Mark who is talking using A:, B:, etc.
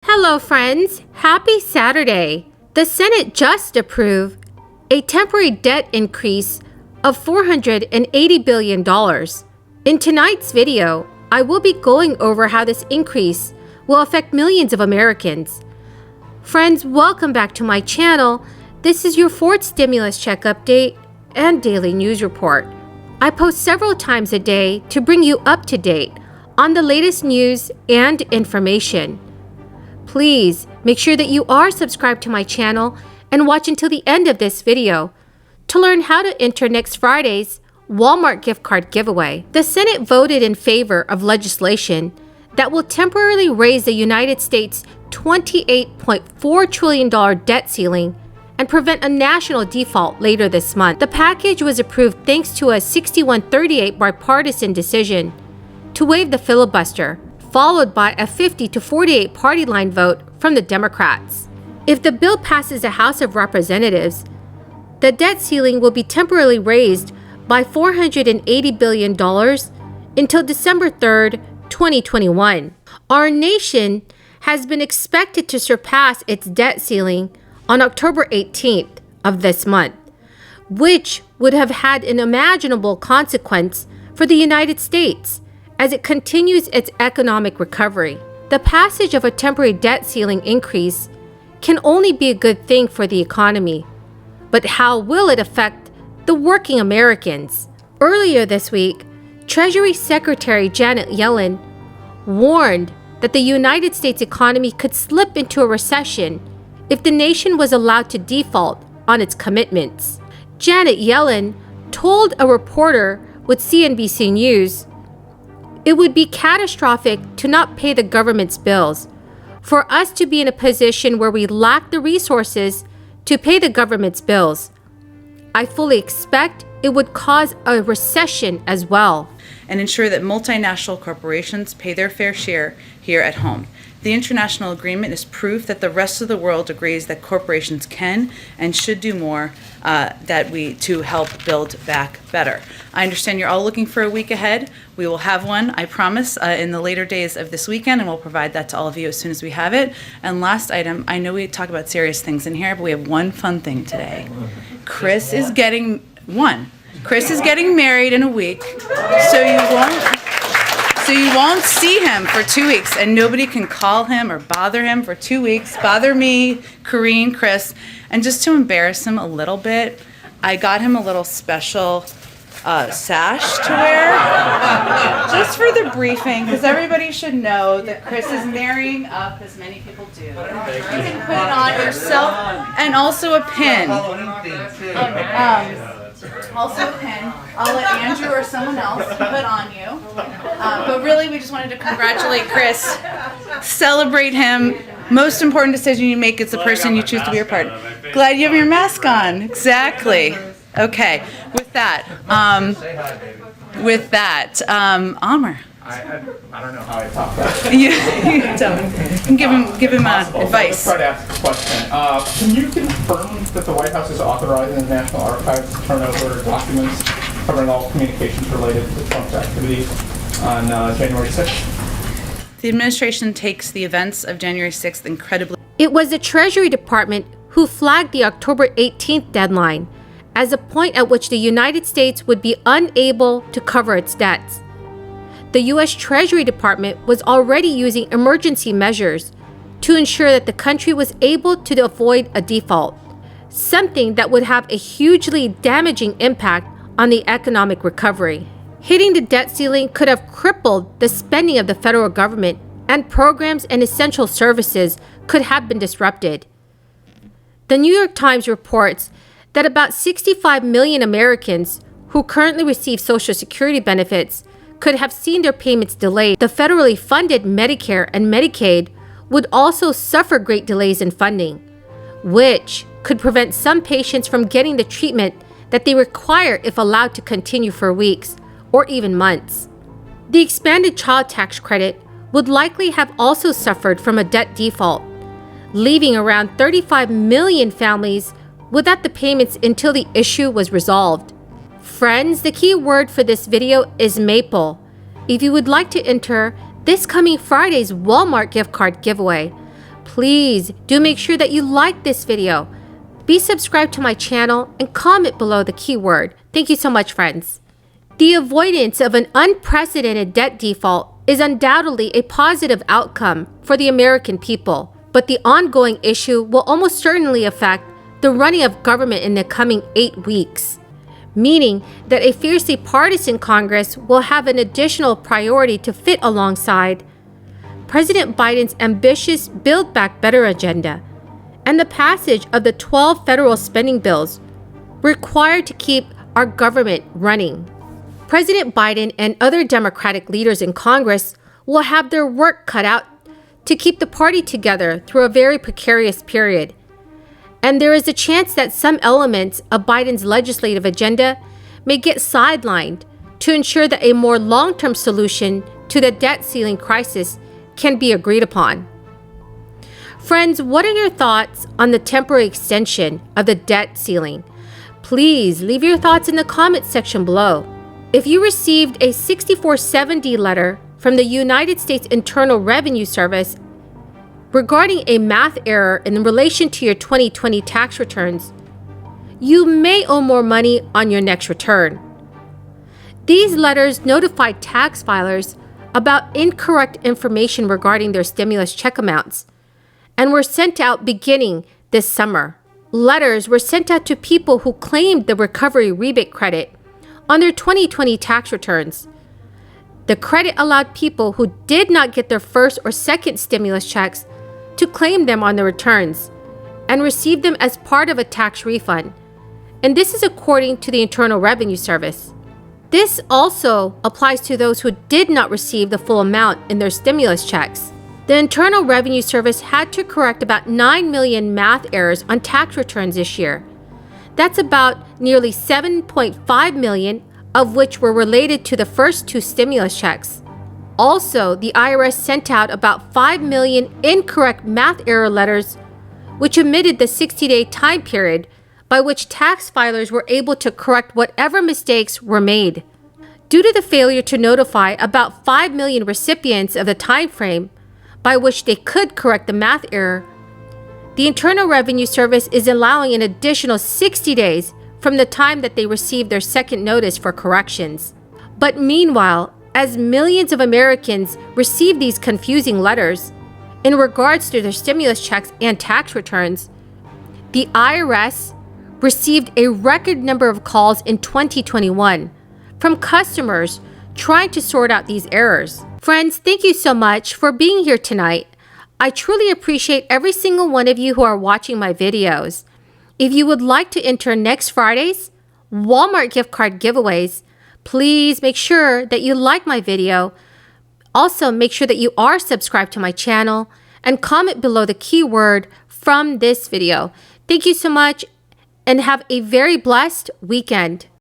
A: Hello friends, happy Saturday. The Senate just approved a temporary debt increase of $480 billion. In tonight's video, I will be going over how this increase will affect millions of Americans. Friends, welcome back to my channel. This is your fourth stimulus check update and daily news report. I post several times a day to bring you up to date on the latest news and information. Please make sure that you are subscribed to my channel and watch until the end of this video to learn how to enter next Friday's Walmart gift card giveaway. The Senate voted in favor of legislation that will temporarily raise the United States' $28.4 trillion debt ceiling and prevent a national default later this month. The package was approved thanks to a 61-38 bipartisan decision to waive the filibuster, followed by a 50-48 party line vote from the Democrats. If the bill passes the House of Representatives, the debt ceiling will be temporarily raised by $480 billion until December 3rd, 2021. Our nation has been expected to surpass its debt ceiling on October 18th of this month, which would have had an unimaginable consequence for the United States as it continues its economic recovery. The passage of a temporary debt ceiling increase can only be a good thing for the economy. But how will it affect the working Americans? Earlier this week, Treasury Secretary Janet Yellen warned that the United States economy could slip into a recession if the nation was allowed to default on its commitments. Janet Yellen told a reporter with CNBC News, "It would be catastrophic to not pay the government's bills, for us to be in a position where we lack the resources to pay the government's bills. I fully expect it would cause a recession as well."
B: And ensure that multinational corporations pay their fair share here at home. The international agreement is proof that the rest of the world agrees that corporations can and should do more to help build back better. I understand you're all looking for a week ahead. We will have one, I promise, in the later days of this weekend, and we'll provide that to all of you as soon as we have it. And last item, I know we talk about serious things in here, but we have one fun thing today. Chris is getting married in a week, so you won't see him for 2 weeks, and nobody can call him or bother him for 2 weeks. Bother me, Corrine, Chris. And just to embarrass him a little bit, I got him a little special sash to wear, just for the briefing, because everybody should know that Chris is marrying up, as many people do. You can put it on yourself, and also a pin. Also a pin. I'll let Andrew or someone else put on you. But really, we just wanted to congratulate Chris, celebrate him. Most important decision you make is the person you choose to be your partner. Glad you have your mask on. Exactly. Okay. With that, Amr.
C: I don't know how I top that.
B: You tell me. Give him advice.
C: Try to ask a question. Can you confirm that the White House is authorizing the National Archives to turn over documents covering all communications related to Trump's activities on January 6th?
B: The administration takes the events of January 6th incredibly.
A: It was the Treasury Department who flagged the October 18th deadline as a point at which the United States would be unable to cover its debts. The U.S. Treasury Department was already using emergency measures to ensure that the country was able to avoid a default, something that would have a hugely damaging impact on the economic recovery. Hitting the debt ceiling could have crippled the spending of the federal government, and programs and essential services could have been disrupted. The New York Times reports that about 65 million Americans who currently receive Social Security benefits could have seen their payments delayed. The federally funded Medicare and Medicaid would also suffer great delays in funding, which could prevent some patients from getting the treatment that they require if allowed to continue for weeks or even months. The expanded child tax credit would likely have also suffered from a debt default, leaving around 35 million families without the payments until the issue was resolved. Friends, the key word for this video is Maple. If you would like to enter this coming Friday's Walmart gift card giveaway, Please do make sure that you like this video. Be subscribed to my channel and comment below the keyword. Thank you so much, friends. The avoidance of an unprecedented debt default is undoubtedly a positive outcome for the American people, but the ongoing issue will almost certainly affect the running of government in the coming 8 weeks, meaning that a fiercely partisan Congress will have an additional priority to fit alongside President Biden's ambitious Build Back Better agenda and the passage of the 12 federal spending bills required to keep our government running. President Biden and other Democratic leaders in Congress will have their work cut out to keep the party together through a very precarious period. And there is a chance that some elements of Biden's legislative agenda may get sidelined to ensure that a more long-term solution to the debt ceiling crisis can be agreed upon. Friends, what are your thoughts on the temporary extension of the debt ceiling? Please leave your thoughts in the comment section below. If you received a 6470 letter from the United States Internal Revenue Service regarding a math error in relation to your 2020 tax returns, you may owe more money on your next return. These letters notified tax filers about incorrect information regarding their stimulus check amounts and were sent out beginning this summer. Letters were sent out to people who claimed the recovery rebate credit on their 2020 tax returns. The credit allowed people who did not get their first or second stimulus checks to claim them on their returns and receive them as part of a tax refund. And this is according to the Internal Revenue Service. This also applies to those who did not receive the full amount in their stimulus checks. The Internal Revenue Service had to correct about 9 million math errors on tax returns this year. That's about nearly 7.5 million of which were related to the first 2 stimulus checks. Also, the IRS sent out about 5 million incorrect math error letters, which omitted the 60-day time period by which tax filers were able to correct whatever mistakes were made. Due to the failure to notify about 5 million recipients of the time frame by which they could correct the math error, the Internal Revenue Service is allowing an additional 60 days from the time that they received their second notice for corrections. But meanwhile, as millions of Americans receive these confusing letters in regards to their stimulus checks and tax returns, the IRS received a record number of calls in 2021 from customers trying to sort out these errors. Friends, thank you so much for being here tonight. I truly appreciate every single one of you who are watching my videos. If you would like to enter next Friday's Walmart gift card giveaways, please make sure that you like my video. Also, make sure that you are subscribed to my channel and comment below the keyword from this video. Thank you so much and have a very blessed weekend.